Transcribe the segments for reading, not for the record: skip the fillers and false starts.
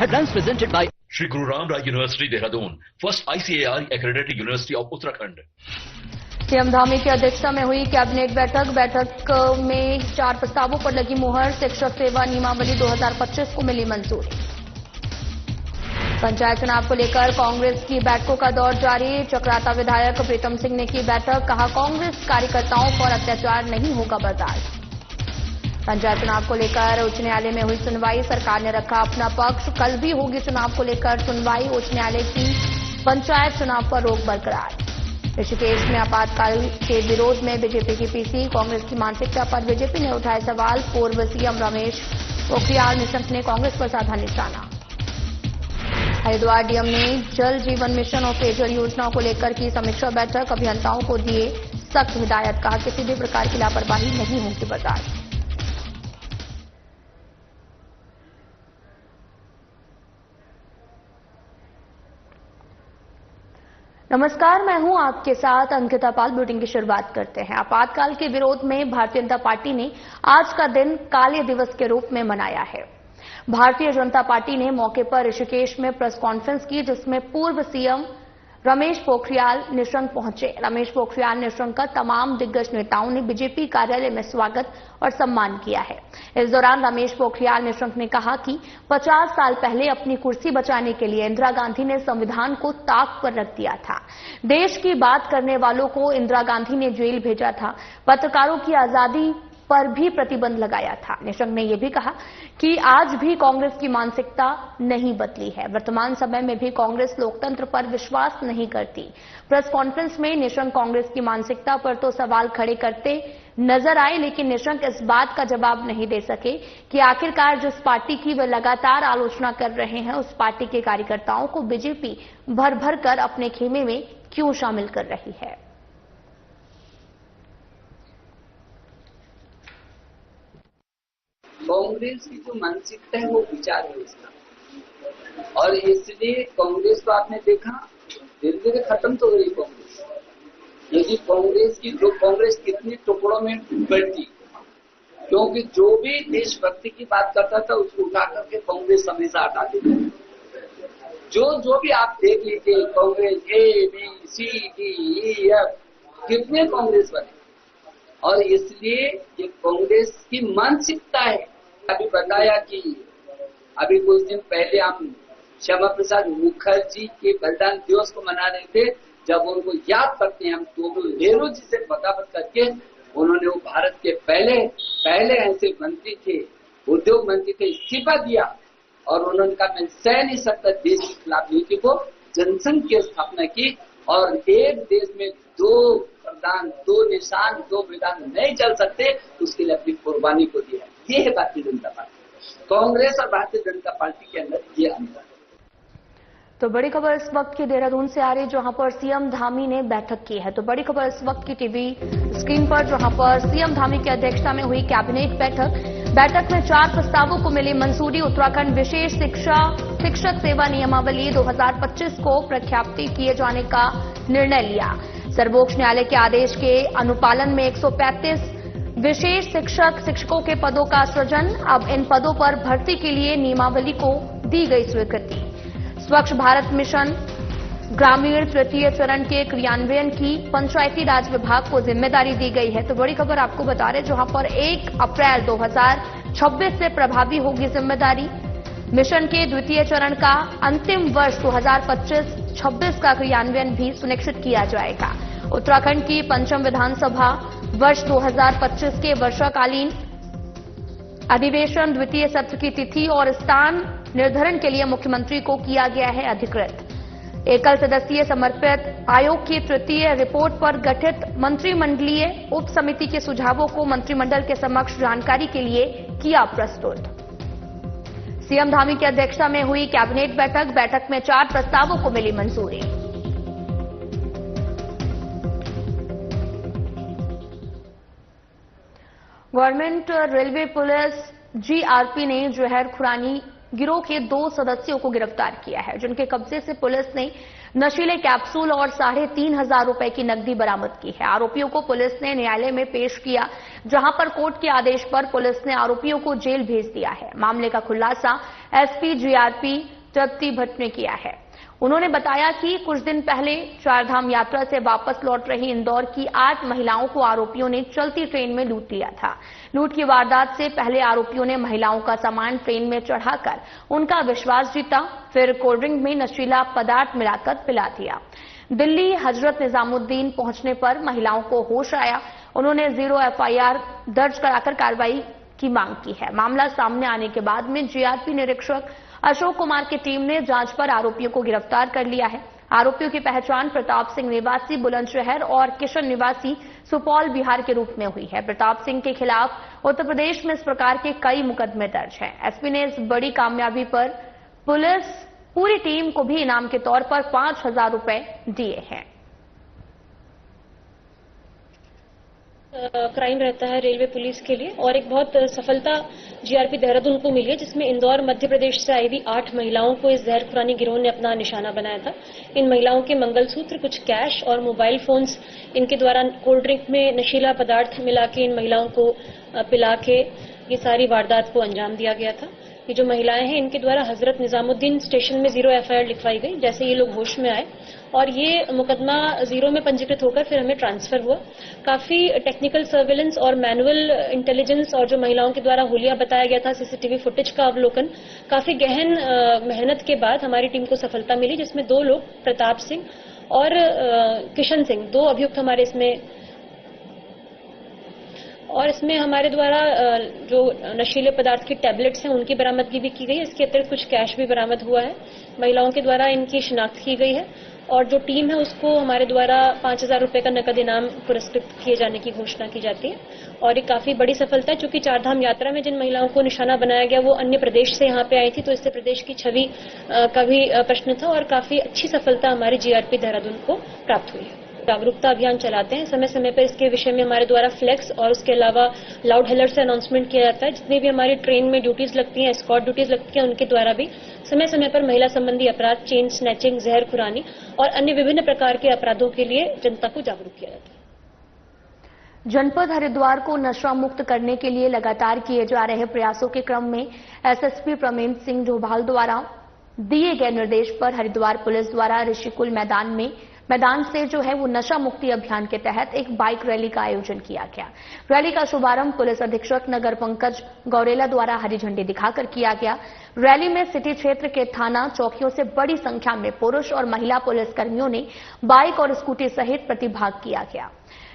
Headlines presented by Shri Guru Ram Rai University, Dehradun, first ICAR accredited university of Uttarakhand. CM Dhami की अध्यक्षता में हुई cabinet बैठक में 4 प्रस्तावों पर लगी मुहर। शिक्षक सेवा नियमावली 2025 को मिली मंजूरी। पंचायत चुनाव को लेकर कांग्रेस की बैठकों का दौर जारी। चक्राता विधायक प्रीतम सिंह ने की बैठक, कहा कांग्रेस कार्यकर्ताओं पर अत्याचार नहीं होगा बर्दाश्त। पंचायत चुनाव को लेकर उच्च न्यायालय में हुई सुनवाई, सरकार ने रखा अपना पक्ष। कल भी होगी चुनाव को लेकर सुनवाई, उच्च न्यायालय की पंचायत चुनाव पर रोक बरकरार। ऋषिकेश में आपातकाल के विरोध में बीजेपी की पीसी, कांग्रेस की मानसिकता पर बीजेपी ने उठाए सवाल। पूर्व सीएम रमेश पोखरियाल निशंक ने कांग्रेस पर साधा निशाना। हरिद्वार डीएम ने जल जीवन मिशन और पेयजल योजनाओं को लेकर की समीक्षा बैठक, अभियंताओं को दिए सख्त हिदायत, कहा किसी भी प्रकार की लापरवाही नहीं होगी बर्दाश्त। नमस्कार, मैं हूं आपके साथ अंकिता पाल। बुलेटिन की शुरुआत करते हैं। आपातकाल के विरोध में भारतीय जनता पार्टी ने आज का दिन काले दिवस के रूप में मनाया है। भारतीय जनता पार्टी ने मौके पर ऋषिकेश में प्रेस कॉन्फ्रेंस की, जिसमें पूर्व सीएम रमेश पोखरियाल निशंक पहुंचे। रमेश पोखरियाल निशंक का तमाम दिग्गज नेताओं ने बीजेपी कार्यालय में स्वागत और सम्मान किया है। इस दौरान रमेश पोखरियाल निशंक ने कहा कि 50 साल पहले अपनी कुर्सी बचाने के लिए इंदिरा गांधी ने संविधान को ताक पर रख दिया था। देश की बात करने वालों को इंदिरा गांधी ने जेल भेजा था। पत्रकारों की आजादी पर भी प्रतिबंध लगाया था। निशंक ने यह भी कहा कि आज भी कांग्रेस की मानसिकता नहीं बदली है। वर्तमान समय में भी कांग्रेस लोकतंत्र पर विश्वास नहीं करती। प्रेस कॉन्फ्रेंस में निशंक कांग्रेस की मानसिकता पर तो सवाल खड़े करते नजर आए, लेकिन निशंक इस बात का जवाब नहीं दे सके कि आखिरकार जिस पार्टी की वे लगातार आलोचना कर रहे हैं, उस पार्टी के कार्यकर्ताओं को बीजेपी भर भर कर अपने खेमे में क्यों शामिल कर रही है। कांग्रेस की जो मानसिकता है वो विचार है उसका, और इसलिए कांग्रेस को आपने देखा धीरे धीरे खत्म तो हो रही कांग्रेस। यदि कांग्रेस कितने टुकड़ों में बढ़ती, क्योंकि जो भी देशभक्ति की बात करता था उसको उठा करके कांग्रेस हमेशा हटा देती। जो भी आप देख लीजिए, कांग्रेस ABCDEF कितने कांग्रेस बने, और इसलिए ये कांग्रेस की मानसिकता है। अभी बताया कि अभी कुछ दिन पहले हम श्यामा प्रसाद मुखर्जी के बलिदान दिवस को मना रहे थे। जब उनको याद करते हैं हम, तो नेहरू जी से बगावत करके उन्होंने वो भारत के पहले ऐसे मंत्री थे, उद्योग मंत्री थे, इस्तीफा दिया और उन्होंने कहा मैं सह नहीं सकता देश के खिलाफ नीति को, जनसंघ की स्थापना की और एक देश में 2 प्रधान, 2 निशान, 2 विधान नहीं चल सकते, उसके लिए अपनी कुर्बानी को दिया। ये है भारतीय जनता पार्टी। कांग्रेस और भारतीय जनता पार्टी के अंदर ये अंतर है। तो बड़ी खबर इस वक्त की देहरादून से आ रही, जहां पर सीएम धामी ने बैठक की है। तो बड़ी खबर इस वक्त की टीवी स्क्रीन पर, जहां पर सीएम धामी की अध्यक्षता में हुई कैबिनेट बैठक में 4 प्रस्तावों को मिली मंजूरी। उत्तराखंड विशेष शिक्षक सेवा नियमावली 2025 को प्रख्यापित किए जाने का निर्णय लिया। सर्वोच्च न्यायालय के आदेश के अनुपालन में 135 विशेष शिक्षकों के पदों का सृजन। अब इन पदों पर भर्ती के लिए नियमावली को दी गई स्वीकृति। स्वच्छ भारत मिशन ग्रामीण तृतीय चरण के क्रियान्वयन की पंचायती राज विभाग को जिम्मेदारी दी गई है। तो बड़ी खबर आपको बता रहे, जहां पर 1 अप्रैल 2026 से प्रभावी होगी जिम्मेदारी। मिशन के द्वितीय चरण का अंतिम वर्ष 2025-26 का क्रियान्वयन भी सुनिश्चित किया जाएगा। उत्तराखंड की 5वीं विधानसभा वर्ष 2025 के वर्षाकालीन अधिवेशन द्वितीय सत्र की तिथि और स्थान निर्धारण के लिए मुख्यमंत्री को किया गया है अधिकृत। एकल सदस्यीय समर्पित आयोग की तृतीय रिपोर्ट पर गठित मंत्रिमंडलीय उप समिति के सुझावों को मंत्रिमंडल के समक्ष जानकारी के लिए किया प्रस्तुत। सीएम धामी की अध्यक्षता में हुई कैबिनेट बैठक में 4 प्रस्तावों को मिली मंजूरी। गवर्नमेंट रेलवे पुलिस GRP ने जहर खुरानी गिरोह के 2 सदस्यों को गिरफ्तार किया है, जिनके कब्जे से पुलिस ने नशीले कैप्सूल और 3,500 रुपए की नकदी बरामद की है। आरोपियों को पुलिस ने न्यायालय में पेश किया, जहां पर कोर्ट के आदेश पर पुलिस ने आरोपियों को जेल भेज दिया है। मामले का खुलासा एसपी जीआरपी तृप्ति भट्ट ने किया है। उन्होंने बताया कि कुछ दिन पहले चारधाम यात्रा से वापस लौट रही इंदौर की 8 महिलाओं को आरोपियों ने चलती ट्रेन में लूट लिया था। लूट की वारदात से पहले आरोपियों ने महिलाओं का सामान ट्रेन में चढ़ाकर उनका विश्वास जीता, फिर कोल्ड ड्रिंक में नशीला पदार्थ मिलाकर पिला दिया। दिल्ली हजरत निजामुद्दीन पहुंचने पर महिलाओं को होश आया। उन्होंने 0 एफआईआर दर्ज कराकर कार्रवाई की मांग की है। मामला सामने आने के बाद में जीआरपी निरीक्षक अशोक कुमार की टीम ने जांच पर आरोपियों को गिरफ्तार कर लिया है। आरोपियों की पहचान प्रताप सिंह निवासी बुलंदशहर और किशन निवासी सुपौल बिहार के रूप में हुई है। प्रताप सिंह के खिलाफ उत्तर प्रदेश में इस प्रकार के कई मुकदमे दर्ज हैं। एसपी ने इस बड़ी कामयाबी पर पुलिस पूरी टीम को भी इनाम के तौर पर 5,000 रुपए दिए हैं। क्राइम रहता है रेलवे पुलिस के लिए, और एक बहुत सफलता जीआरपी देहरादून को मिली है, जिसमें इंदौर मध्य प्रदेश से आई हुई 8 महिलाओं को इस जहर खुरानी गिरोह ने अपना निशाना बनाया था। इन महिलाओं के मंगलसूत्र, कुछ कैश और मोबाइल फोन्स, इनके द्वारा कोल्ड ड्रिंक में नशीला पदार्थ मिला के इन महिलाओं को पिला के ये सारी वारदात को अंजाम दिया गया था। ये जो महिलाएं हैं, इनके द्वारा हजरत निजामुद्दीन स्टेशन में 0 एफआईआर लिखवाई गई। जैसे ये लोग होश में आए और ये मुकदमा 0 में पंजीकृत होकर फिर हमें ट्रांसफर हुआ। काफी टेक्निकल सर्वेलेंस और मैनुअल इंटेलिजेंस और जो महिलाओं के द्वारा हुलिया बताया गया था, सीसीटीवी फुटेज का अवलोकन, काफी गहन मेहनत के बाद हमारी टीम को सफलता मिली, जिसमें 2 लोग प्रताप सिंह और किशन सिंह, 2 अभियुक्त हमारे इसमें हमारे द्वारा जो नशीले पदार्थ की टैबलेट्स हैं उनकी बरामदगी भी की गई है। इसके अतिरिक्त कुछ कैश भी बरामद हुआ है। महिलाओं के द्वारा इनकी शिनाख्त की गई है और जो टीम है उसको हमारे द्वारा 5,000 रुपए का नकद इनाम पुरस्कृत किए जाने की घोषणा की जाती है। और ये काफी बड़ी सफलता है, चूंकि चारधाम यात्रा में जिन महिलाओं को निशाना बनाया गया वो अन्य प्रदेश से यहाँ पे आई थी, तो इससे प्रदेश की छवि का भी प्रश्न था और काफी अच्छी सफलता हमारी जीआरपी देहरादून को प्राप्त हुई है। जागरूकता अभियान चलाते हैं, समय समय पर इसके विषय में हमारे द्वारा फ्लेक्स और उसके अलावा लाउड हेलर से अनाउंसमेंट किया जाता है। जितनी भी हमारी ट्रेन में ड्यूटीज लगती हैं, एस्कॉर्ट ड्यूटीज लगती हैं, उनके द्वारा भी समय समय पर महिला संबंधी अपराध, चेन स्नैचिंग, जहर खुरानी और अन्य विभिन्न प्रकार के अपराधों के लिए जनता को जागरूक किया जाता है। जनपद हरिद्वार को नशा मुक्त करने के लिए लगातार किए जा रहे प्रयासों के क्रम में एसएसपी प्रमेंद्र सिंह डोभाल द्वारा दिए गए निर्देश पर हरिद्वार पुलिस द्वारा ऋषिकुल मैदान से जो है वो नशा मुक्ति अभियान के तहत एक बाइक रैली का आयोजन किया गया। रैली का शुभारंभ पुलिस अधीक्षक नगर पंकज गौरेला द्वारा हरी झंडी दिखाकर किया गया। रैली में सिटी क्षेत्र के थाना चौकियों से बड़ी संख्या में पुरुष और महिला पुलिसकर्मियों ने बाइक और स्कूटी सहित प्रतिभाग किया गया।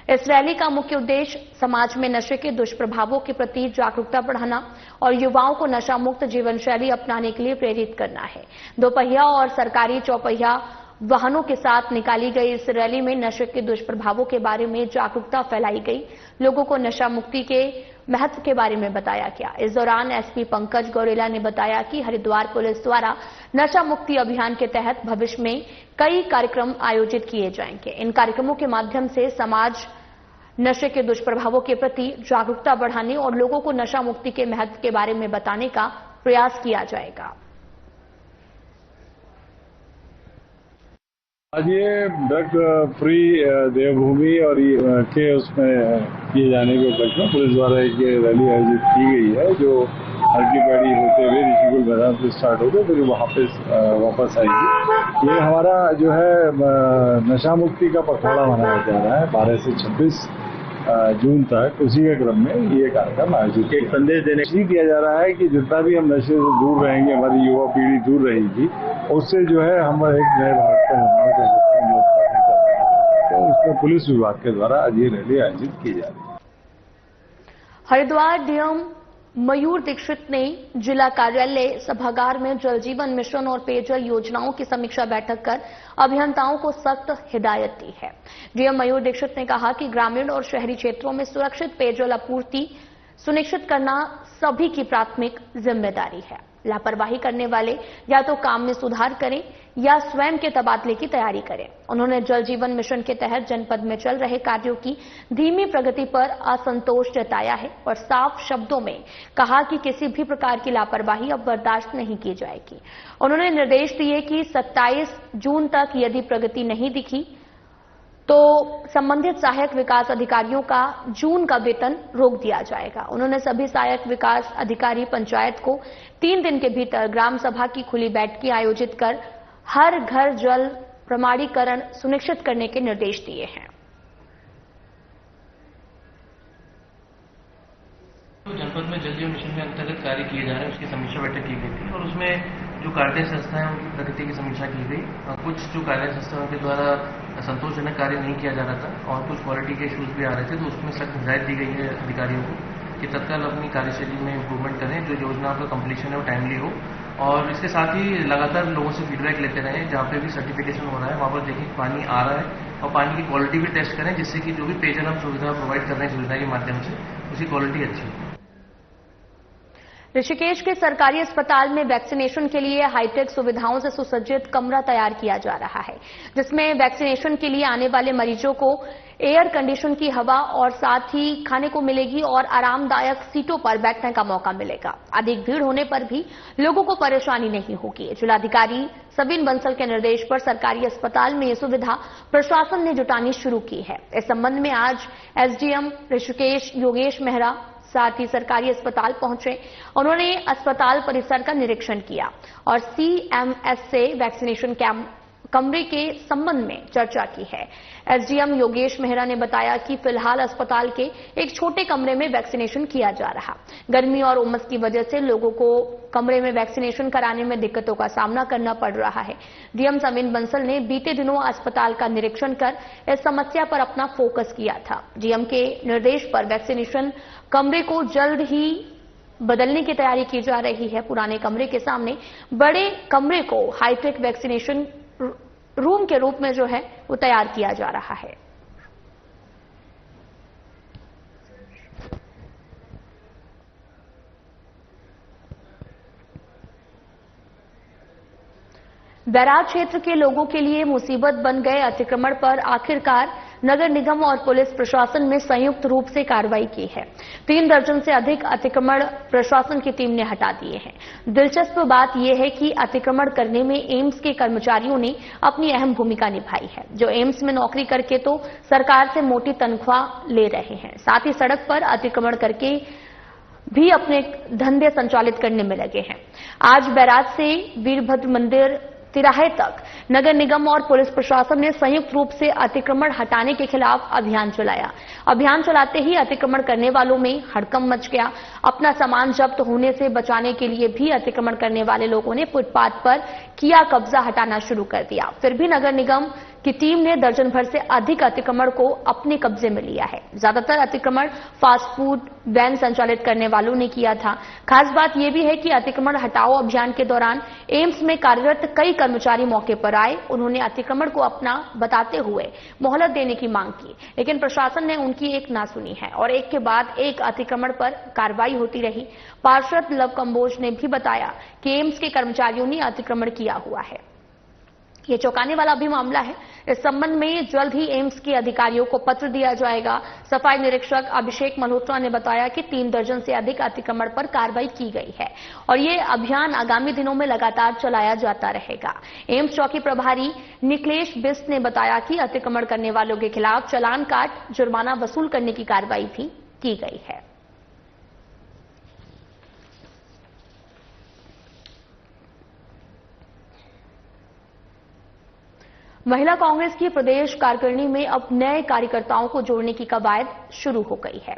इस रैली का मुख्य उद्देश्य समाज में नशे के दुष्प्रभावों के प्रति जागरूकता बढ़ाना और युवाओं को नशा मुक्त जीवन शैली अपनाने के लिए प्रेरित करना है। दोपहिया और सरकारी चौपहिया वाहनों के साथ निकाली गई इस रैली में नशे के दुष्प्रभावों के बारे में जागरूकता फैलाई गई। लोगों को नशा मुक्ति के महत्व के बारे में बताया गया। इस दौरान एसपी पंकज गौरेला ने बताया कि हरिद्वार पुलिस द्वारा नशा मुक्ति अभियान के तहत भविष्य में कई कार्यक्रम आयोजित किए जाएंगे। इन कार्यक्रमों के माध्यम से समाज नशे के दुष्प्रभावों के प्रति जागरूकता बढ़ाने और लोगों को नशा मुक्ति के महत्व के बारे में बताने का प्रयास किया जाएगा। आज ये ड्रग फ्री देवभूमि और के उसमें किए जाने के उपलक्ष्य में पुलिस द्वारा एक रैली आयोजित की गई है, जो हरकीपैड़ी होते हुए ऋषिकुल मैदान से स्टार्ट होकर फिर वहाँ पे वापस आएगी। ये हमारा जो है नशा मुक्ति का पखवाड़ा मनाया जा रहा है 12 से 26 जून तक। उसी के क्रम में ये कार्यक्रम आयोजित एक संदेश देने दिया जा रहा है कि जितना भी हम नशे से दूर रहेंगे, हमारी युवा पीढ़ी दूर रहेगी, उससे जो है हम एक नए भारत का निर्माण कर सकते हैं। तो उसमें पुलिस विभाग के द्वारा आज ये रैली आयोजित की जा रही है। हरिद्वार डीएम मयूर दीक्षित ने जिला कार्यालय सभागार में जल जीवन मिशन और पेयजल योजनाओं की समीक्षा बैठक कर अभियंताओं को सख्त हिदायत दी है। डीएम मयूर दीक्षित ने कहा कि ग्रामीण और शहरी क्षेत्रों में सुरक्षित पेयजल आपूर्ति सुनिश्चित करना सभी की प्राथमिक जिम्मेदारी है। लापरवाही करने वाले या तो काम में सुधार करें या स्वयं के तबादले की तैयारी करें। उन्होंने जल जीवन मिशन के तहत जनपद में चल रहे कार्यों की धीमी प्रगति पर असंतोष जताया है और साफ शब्दों में कहा कि किसी भी प्रकार की लापरवाही अब बर्दाश्त नहीं की जाएगी। उन्होंने निर्देश दिए कि 27 जून तक यदि प्रगति नहीं दिखी तो संबंधित सहायक विकास अधिकारियों का जून का वेतन रोक दिया जाएगा। उन्होंने सभी सहायक विकास अधिकारी पंचायत को 3 दिन के भीतर ग्राम सभा की खुली बैठकें आयोजित कर हर घर जल प्रमाणीकरण सुनिश्चित करने के निर्देश दिए हैं। जनपद में जल जीवन मिशन में अंतर्गत कार्य किए जा रहे हैं, उसकी समीक्षा बैठक की गई थी और उसमें जो कार्यदायी संस्था है उनकी प्रगति की समीक्षा की गई। कुछ जो कार्यदायी संस्थाओं के द्वारा संतोषजनक कार्य नहीं किया जा रहा था और कुछ क्वालिटी के इश्यूज भी आ रहे थे, तो उसमें सख्त हिदायत दी गई है अधिकारियों को कि तत्काल अपनी कार्यशैली में इंप्रूवमेंट करें, जो योजना का कंप्लीशन है वो टाइमली हो। और इसके साथ ही लगातार लोगों से फीडबैक लेते रहें, जहाँ पे भी सर्टिफिकेशन हो रहा है वहाँ पर देखें पानी आ रहा है और पानी की क्वालिटी भी टेस्ट करें, जिससे कि जो भी पेयजल हम सुविधा प्रोवाइड कर रहे हैं सुविधा के माध्यम से उसकी क्वालिटी अच्छी हो। ऋषिकेश के सरकारी अस्पताल में वैक्सीनेशन के लिए हाईटेक सुविधाओं से सुसज्जित कमरा तैयार किया जा रहा है, जिसमें वैक्सीनेशन के लिए आने वाले मरीजों को एयर कंडीशन की हवा और साथ ही खाने को मिलेगी और आरामदायक सीटों पर बैठने का मौका मिलेगा। अधिक भीड़ होने पर भी लोगों को परेशानी नहीं होगी। जिलाधिकारी सविन बंसल के निर्देश पर सरकारी अस्पताल में यह सुविधा प्रशासन ने जुटानी शुरू की है। इस संबंध में आज एसडीएम ऋषिकेश योगेश मेहरा साथ ही सरकारी अस्पताल पहुंचे। उन्होंने अस्पताल परिसर का निरीक्षण किया और सीएमएस से वैक्सीनेशन कमरे के संबंध में चर्चा की है। एसडीएम योगेश मेहरा ने बताया कि फिलहाल अस्पताल के एक छोटे कमरे में वैक्सीनेशन किया जा रहा। गर्मी और उमस की वजह से लोगों को कमरे में वैक्सीनेशन कराने में दिक्कतों का सामना करना पड़ रहा है। डीएम सविन बंसल ने बीते दिनों अस्पताल का निरीक्षण कर इस समस्या पर अपना फोकस किया था। डीएम के निर्देश पर वैक्सीनेशन कमरे को जल्द ही बदलने की तैयारी की जा रही है। पुराने कमरे के सामने बड़े कमरे को हाईटेक वैक्सीनेशन रूम के रूप में जो है वो तैयार किया जा रहा है। बैराज क्षेत्र के लोगों के लिए मुसीबत बन गए अतिक्रमण पर आखिरकार नगर निगम और पुलिस प्रशासन ने संयुक्त रूप से कार्रवाई की है। 3 दर्जन से अधिक अतिक्रमण प्रशासन की टीम ने हटा दिए हैं। दिलचस्प बात यह है कि अतिक्रमण करने में एम्स के कर्मचारियों ने अपनी अहम भूमिका निभाई है, जो एम्स में नौकरी करके तो सरकार से मोटी तनख्वाह ले रहे हैं, साथ ही सड़क पर अतिक्रमण करके भी अपने धंधे संचालित करने में लगे हैं। आज बैराज से वीरभद्र मंदिर तिराहे तक नगर निगम और पुलिस प्रशासन ने संयुक्त रूप से अतिक्रमण हटाने के खिलाफ अभियान चलाया। अभियान चलाते ही अतिक्रमण करने वालों में हड़कंप मच गया। अपना सामान जब्त होने से बचाने के लिए भी अतिक्रमण करने वाले लोगों ने फुटपाथ पर किया कब्जा हटाना शुरू कर दिया। फिर भी नगर निगम की टीम ने दर्जन भर से अधिक अतिक्रमण को अपने कब्जे में लिया है। ज्यादातर अतिक्रमण फास्ट फूड वैन संचालित करने वालों ने किया था। खास बात यह भी है कि अतिक्रमण हटाओ अभियान के दौरान एम्स में कार्यरत कई कर्मचारी मौके पर आए। उन्होंने अतिक्रमण को अपना बताते हुए मोहलत देने की मांग की, लेकिन प्रशासन ने उनकी एक ना सुनी है और एक के बाद एक अतिक्रमण पर कार्रवाई होती रही। पार्षद लव कंबोज ने भी बताया कि एम्स के कर्मचारियों ने अतिक्रमण किया हुआ है। ये चौंकाने वाला भी मामला है। इस संबंध में जल्द ही एम्स के अधिकारियों को पत्र दिया जाएगा। सफाई निरीक्षक अभिषेक मल्होत्रा ने बताया कि 3 दर्जन से अधिक अतिक्रमण पर कार्रवाई की गई है और ये अभियान आगामी दिनों में लगातार चलाया जाता रहेगा। एम्स चौकी प्रभारी निखिलेश बिस्ट ने बताया कि अतिक्रमण करने वालों के खिलाफ चालान काट जुर्माना वसूल करने की कार्रवाई भी की गई है। महिला कांग्रेस की प्रदेश कार्यकारिणी में अब नए कार्यकर्ताओं को जोड़ने की कवायद शुरू हो गई है,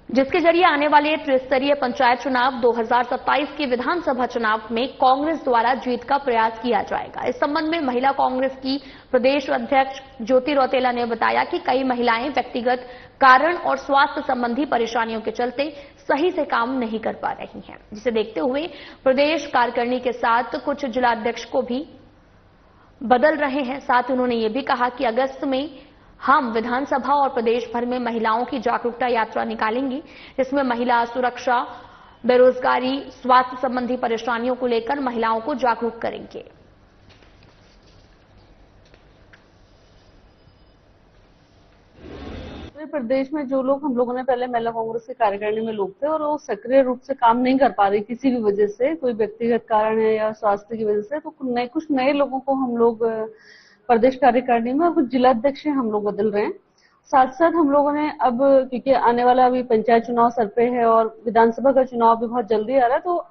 जिसके जरिए आने वाले त्रिस्तरीय पंचायत चुनाव 2027 के विधानसभा चुनाव में कांग्रेस द्वारा जीत का प्रयास किया जाएगा। इस संबंध में महिला कांग्रेस की प्रदेश अध्यक्ष ज्योति रौतेला ने बताया कि कई महिलाएं व्यक्तिगत कारण और स्वास्थ्य संबंधी परेशानियों के चलते सही से काम नहीं कर पा रही हैं, जिसे देखते हुए प्रदेश कार्यकारिणी के साथ कुछ जिलाध्यक्ष को भी बदल रहे हैं। साथ ही उन्होंने ये भी कहा कि अगस्त में हम विधानसभा और प्रदेश भर में महिलाओं की जागरूकता यात्रा निकालेंगे, जिसमें महिला सुरक्षा, बेरोजगारी, स्वास्थ्य संबंधी परेशानियों को लेकर महिलाओं को जागरूक करेंगे। प्रदेश में जो लोग, हम लोगों ने पहले महिला कांग्रेस के कार्यकारिणी में लोग थे और वो सक्रिय रूप से काम नहीं कर पा रहे किसी भी वजह से, कोई व्यक्तिगत कारण है या स्वास्थ्य की वजह से, तो कुछ नए लोगों को हम लोग प्रदेश कार्यकारिणी में और कुछ जिलाध्यक्ष हम लोग बदल रहे हैं। साथ साथ हम लोगों ने अब, क्योंकि आने वाला अभी पंचायत चुनाव सर पे है और विधानसभा का चुनाव भी बहुत जल्दी आ रहा है, तो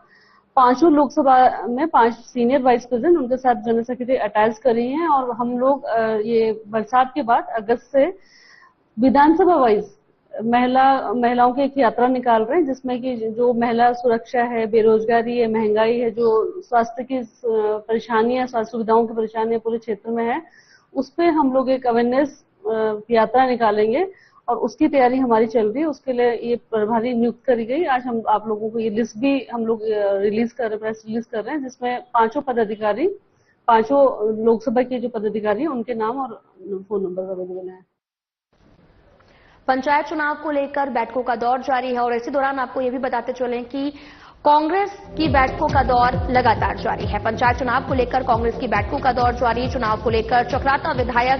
5 लोकसभा में 5 सीनियर वाइस प्रेसिडेंट, उनके साथ जनरल सेक्रेटरी अटैच करी हैं और हम लोग ये बरसात के बाद अगस्त से विधानसभा वाइज महिलाओं की एक यात्रा निकाल रहे हैं, जिसमें कि जो महिला सुरक्षा है, बेरोजगारी है, महंगाई है, जो स्वास्थ्य की परेशानियां, स्वास्थ्य सुविधाओं की परेशानियां पूरे क्षेत्र में है, उस पे हम लोग एक अवेयरनेस यात्रा निकालेंगे और उसकी तैयारी हमारी चल रही है। उसके लिए ये प्रभारी नियुक्त करी गई। आज हम आप लोगों को ये लिस्ट भी हम लोग प्रेस रिलीज कर रहे हैं, जिसमें 5 पदाधिकारी, 5 लोकसभा के जो पदाधिकारी हैं उनके नाम और फोन नंबर अवेलेबल है। पंचायत चुनाव को लेकर बैठकों का दौर जारी है और इसी दौरान आपको यह भी बताते चलें कि कांग्रेस की बैठकों का दौर लगातार जारी है। पंचायत चुनाव को लेकर कांग्रेस की बैठकों का दौर जारी। चुनाव को लेकर चक्राता विधायक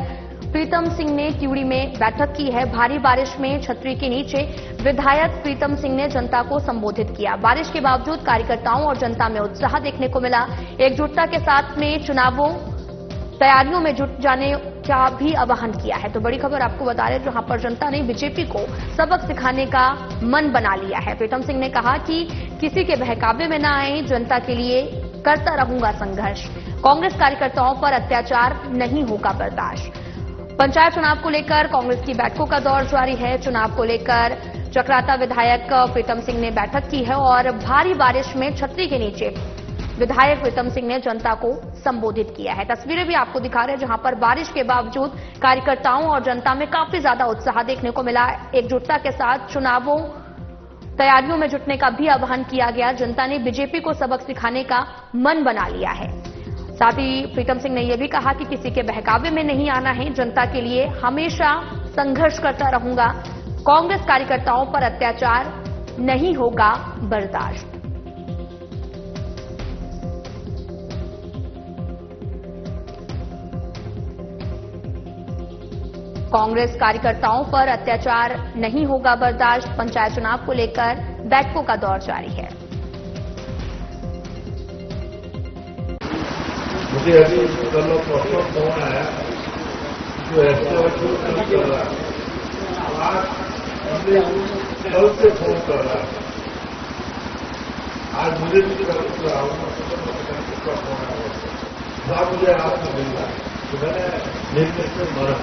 प्रीतम सिंह ने त्यूड़ी में बैठक की है। भारी बारिश में छतरी के नीचे विधायक प्रीतम सिंह ने जनता को संबोधित किया। बारिश के बावजूद कार्यकर्ताओं और जनता में उत्साह देखने को मिला। एकजुटता के साथ में चुनावों तैयारियों में जुट जाने का भी आह्वान किया है। तो बड़ी खबर आपको बता रहे, जहां पर जनता ने बीजेपी को सबक सिखाने का मन बना लिया है। प्रीतम सिंह ने कहा कि किसी के बहकावे में न आए, जनता के लिए करता रहूंगा संघर्ष। कांग्रेस कार्यकर्ताओं पर अत्याचार नहीं होगा बर्दाश्त। पंचायत चुनाव को लेकर कांग्रेस की बैठकों का दौर जारी है। चुनाव को लेकर चक्राता विधायक प्रीतम सिंह ने बैठक की है और भारी बारिश में छतरी के नीचे विधायक प्रीतम सिंह ने जनता को संबोधित किया है। तस्वीरें भी आपको दिखा रहे हैं, जहां पर बारिश के बावजूद कार्यकर्ताओं और जनता में काफी ज्यादा उत्साह देखने को मिला। एकजुटता के साथ चुनावों तैयारियों में जुटने का भी आह्वान किया गया। जनता ने बीजेपी को सबक सिखाने का मन बना लिया है। साथ ही प्रीतम सिंह ने यह भी कहा कि किसी के बहकावे में नहीं आना है, जनता के लिए हमेशा संघर्ष करता रहूंगा। कांग्रेस कार्यकर्ताओं पर अत्याचार नहीं होगा बर्दाश्त। कांग्रेस कार्यकर्ताओं पर अत्याचार नहीं होगा बर्दाश्त। पंचायत चुनाव को लेकर बैठकों का दौर जारी है। मुझे अभी कल फोन आया जो नहीं कर रहा, आज कल से फोन कर रहा है, आज मुझे भी फोन आया, मुझे आपको मिल रहा है, तो मैंने निर्णय से मदद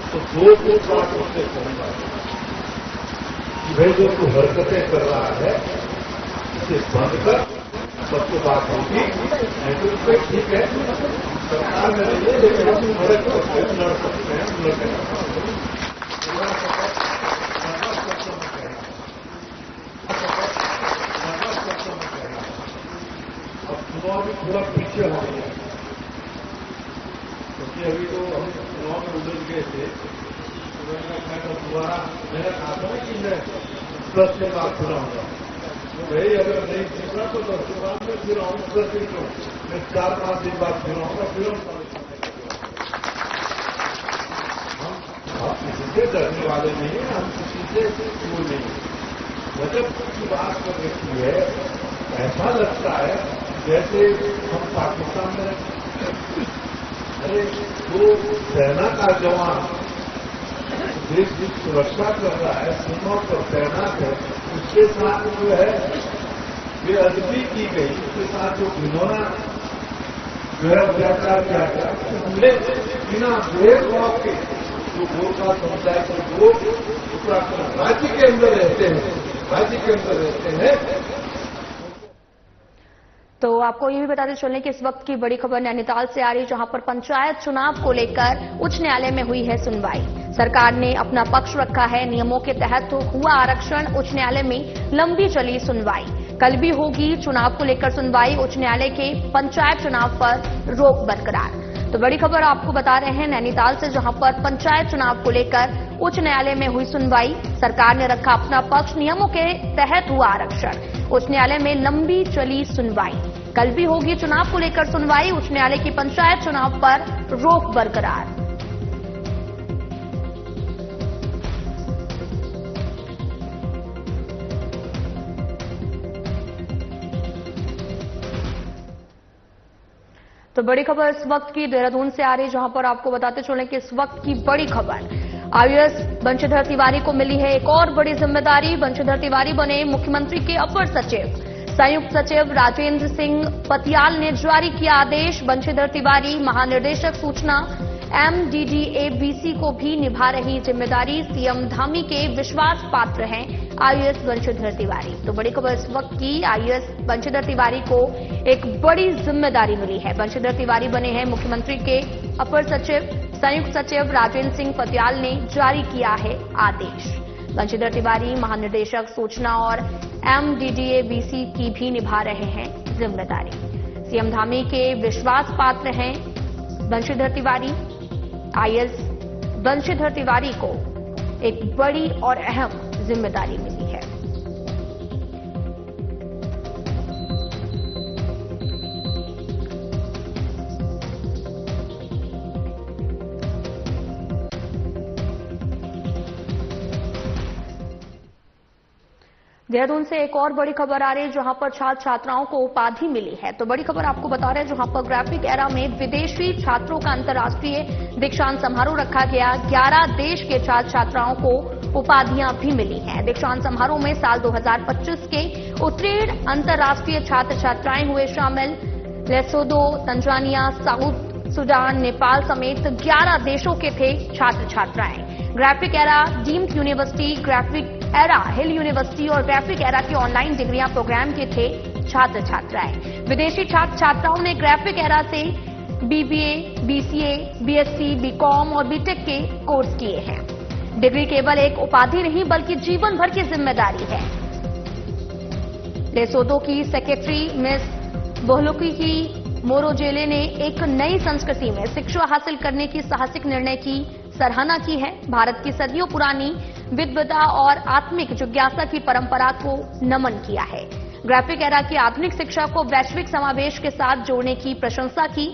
तो 2 बातों से कहूंगा कि भाई जो तू हरकतें कर रहा है इसे बंद कर, सबको बात होगी, नहीं तो उसको ठीक है सरकार में रहिए, लेकिन हम मदद करते हैं, लड़ सकते हैं, लड़के अब चुनाव भी थोड़ा पीछे हो गया, क्योंकि अभी तो हम चुनाव में उलझ गए थे, तो दोबारा मैंने कहा था कि मैं 10 के बाद चुनाऊंगा, तो भाई अगर नहीं जीतना तो 10 के बाद में फिर आऊंगा, 10 दिन क्यों, मैं 4-5 दिन बाद फिर आऊंगा, फिर हम किसी से डरने वाले नहीं है, हम किसी से दूर नहीं है। बजट की बात कर रखी है, ऐसा लगता है जैसे हम पाकिस्तान में, अरे वो सेना का जवान देश की सुरक्षा कर रहा है, सीमा पर तैनात है, उसके साथ जो है बेअदबी की गई, उसके साथ जो घिनौना जो है अत्याचार किया गया, बिना भेदभाव के जो गोरखा समुदाय के लोग उत्तराखंड राज्य के अंदर रहते हैं। तो आपको ये भी बताते चलने कि इस वक्त की बड़ी खबर नैनीताल से आ रही है, जहां पर पंचायत चुनाव को लेकर उच्च न्यायालय में हुई है सुनवाई। सरकार ने अपना पक्ष रखा है, नियमों के तहत हुआ आरक्षण, उच्च न्यायालय में लंबी चली सुनवाई। कल भी होगी चुनाव को लेकर सुनवाई, उच्च न्यायालय के पंचायत चुनाव पर रोक बरकरार। तो बड़ी खबर आपको बता रहे हैं नैनीताल से, जहां पर पंचायत चुनाव को लेकर उच्च न्यायालय में हुई सुनवाई। सरकार ने रखा अपना पक्ष, नियमों के तहत हुआ आरक्षण। उच्च न्यायालय में लंबी चली सुनवाई। कल भी होगी चुनाव को लेकर सुनवाई, उच्च न्यायालय की पंचायत चुनाव पर रोक बरकरार। तो बड़ी खबर इस वक्त की देहरादून से आ रही, जहां पर आपको बताते चलें कि इस वक्त की बड़ी खबर आईएएस बंशीधर तिवारी को मिली है एक और बड़ी जिम्मेदारी। बंशीधर तिवारी बने मुख्यमंत्री के अपर सचिव। संयुक्त सचिव राजेंद्र सिंह पतियाल ने जारी किया आदेश। बंशीधर तिवारी महानिदेशक सूचना MDDA-BC को भी निभा रही जिम्मेदारी। सीएम धामी के विश्वास पात्र हैं आईएएस बंशीधर तिवारी। तो बड़ी खबर इस वक्त की, आईएएस बंशीधर तिवारी को एक बड़ी जिम्मेदारी मिली है। बंशीधर तिवारी बने हैं मुख्यमंत्री के अपर सचिव। संयुक्त सचिव राजेंद्र सिंह पतियाल ने जारी किया है आदेश। बंशीधर तिवारी महानिदेशक सूचना और MDDA-BC की भी निभा रहे हैं जिम्मेदारी। सीएम धामी के विश्वास पात्र हैं बंशीधर तिवारी। आईएएस बंशीधर तिवारी को एक बड़ी और अहम जिम्मेदारी मिली है। देहरादून से एक और बड़ी खबर आ रही है, जहां पर छात्र छात्राओं को उपाधि मिली है। तो बड़ी खबर आपको बता रहे हैं, जहां पर ग्राफिक एरा में विदेशी छात्रों का अंतर्राष्ट्रीय दीक्षांत समारोह रखा गया। 11 देश के छात्र छात्राओं को उपाधियां भी मिली हैं। दीक्षांत समारोह में साल 2025 के उत्तीर्ण अंतर्राष्ट्रीय छात्र छात्राएं हुए शामिल। Lesotho, Tanzania, South Sudan, Nepal समेत 11 देशों के थे छात्र छात्राएं। Graphic Era deemed university, Graphic Era Hill University और ग्राफिक एरा के ऑनलाइन डिग्रियां प्रोग्राम के थे छात्र छात्राएं। विदेशी छात्र छात्राओं ने ग्राफिक एरा से BBA, BCA, BSc, BCom और BTech के कोर्स किए हैं। डिग्री केवल एक उपाधि नहीं बल्कि जीवन भर की जिम्मेदारी है। लेसोथो की सेक्रेटरी मिस बोहलुकी की मोरोजेले ने एक नई संस्कृति में शिक्षा हासिल करने की साहसिक निर्णय की सराहना की है। भारत की सदियों पुरानी विद्वता और आत्मिक जिज्ञासा की परंपरा को नमन किया है। ग्राफिक एरा की आधुनिक शिक्षा को वैश्विक समावेश के साथ जोड़ने की प्रशंसा की।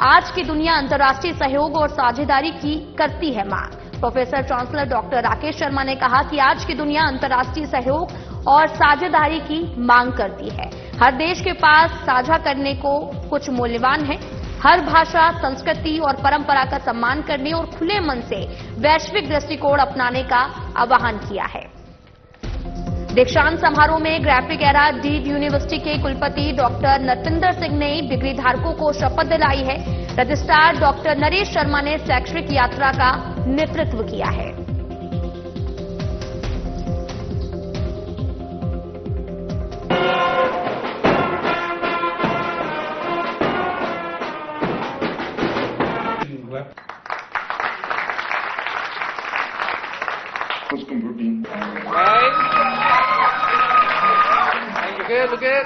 आज की दुनिया अंतर्राष्ट्रीय सहयोग और साझेदारी की करती है मांग। Professor chancellor doctor Rakesh Sharma ने कहा कि आज की दुनिया अंतर्राष्ट्रीय सहयोग और साझेदारी की मांग करती है। हर देश के पास साझा करने को कुछ मूल्यवान है। हर भाषा, संस्कृति और परंपरा का सम्मान करने और खुले मन से वैश्विक दृष्टिकोण अपनाने का आह्वान किया है। दीक्षांत समारोह में ग्राफिक एरा डीम्ड यूनिवर्सिटी के कुलपति डॉक्टर नरपिंदर सिंह ने डिग्री धारकों को शपथ दिलाई है। रजिस्ट्रार डॉक्टर नरेश शर्मा ने शैक्षणिक यात्रा का नेतृत्व किया है। Look at.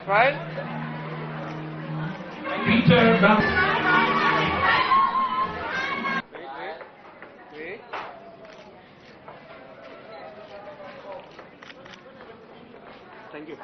Right. Peter Wait. Thank you.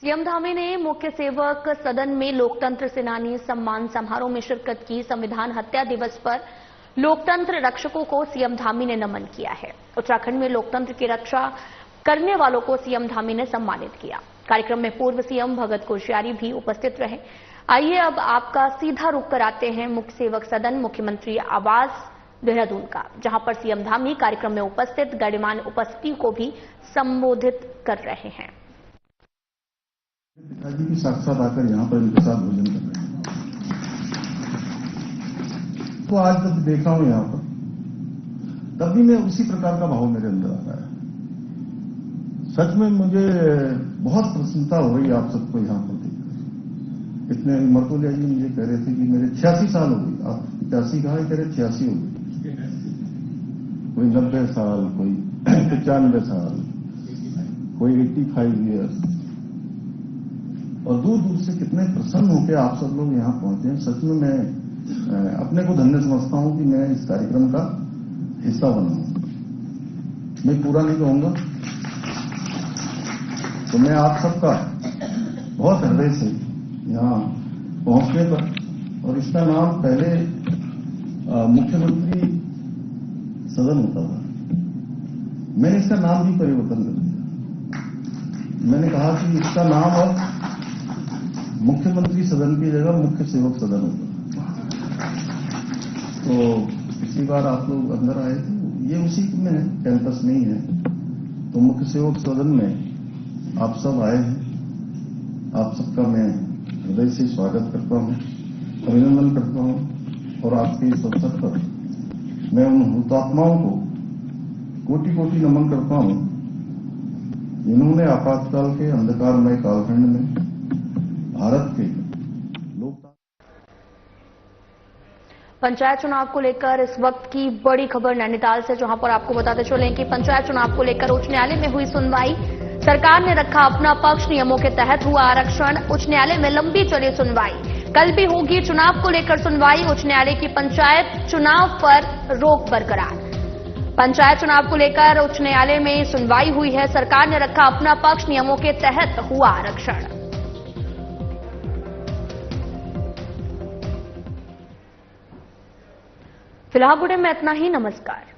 CM Dhami ने मुख्य सेवक सदन में लोकतंत्र सेनानी सम्मान समारोह में शिरकत की। संविधान हत्या दिवस पर लोकतंत्र रक्षकों को सीएम धामी ने नमन किया है। उत्तराखंड में लोकतंत्र की रक्षा करने वालों को सीएम धामी ने सम्मानित किया। कार्यक्रम में पूर्व सीएम भगत कोश्यारी भी उपस्थित रहे। आइए अब आपका सीधा रुख कराते हैं मुख्य सेवक सदन मुख्यमंत्री आवास देहरादून का, जहां पर सीएम धामी कार्यक्रम में उपस्थित गणमान्य उपस्थिति को भी संबोधित कर रहे हैं। पिताजी की साक्षात आकर यहाँ पर इनके साथ भोजन कर रहे हैं, तो आज जब देखा हूं यहाँ पर, तब भी मैं उसी प्रकार का भाव मेरे अंदर आ रहा है। सच में मुझे बहुत प्रसन्नता हो रही है आप सबको यहाँ पर देखकर। इतने मरतोलिया जी मुझे कह रहे थे कि मेरे 86 साल हो गई, आप 85 कहा, कह रहे 86 हो गई, कोई 90 साल, कोई 95 साल, कोई 85 ईयर्स, और दूर दूर से कितने प्रसन्न होकर आप सब लोग यहाँ पहुंचे हैं। सच में मैं अपने को धन्य समझता हूं कि मैं इस कार्यक्रम का हिस्सा बना हूं। मैं पूरा नहीं कहूंगा, तो मैं आप सबका बहुत हृदय से यहाँ पहुंचने पर, और इसका नाम पहले मुख्यमंत्री सदन होता था, मैंने इसका नाम भी परिवर्तन कर दिया। मैंने कहा कि इसका नाम अब मुख्यमंत्री सदन की जगह मुख्य सेवक सदन होगा। तो पिछली बार आप लोग अंदर आए थे, ये उसी में है, कैंपस में ही है। तो मुख्य सेवक सदन में आप सब आए हैं, आप सबका मैं हृदय से स्वागत करता हूं, अभिनंदन करता हूं, और आपके इस अवसर पर मैं उन हुतात्माओं को कोटि कोटि नमन करता हूं जिन्होंने आपातकाल के अंधकारमय कालखंड में भारत के पंचायत चुनाव को लेकर इस वक्त की बड़ी खबर नैनीताल से, जहां पर आपको बताते चलें कि पंचायत चुनाव को लेकर उच्च न्यायालय में हुई सुनवाई। सरकार ने रखा अपना पक्ष, नियमों के तहत हुआ आरक्षण। उच्च न्यायालय में लंबी चली सुनवाई, कल भी होगी चुनाव को लेकर सुनवाई। उच्च न्यायालय की पंचायत चुनाव पर रोक बरकरार। पंचायत चुनाव को लेकर उच्च न्यायालय में सुनवाई हुई है। सरकार ने रखा अपना पक्ष, नियमों के तहत हुआ आरक्षण। फिलहाल बुलेटिन में इतना ही। नमस्कार।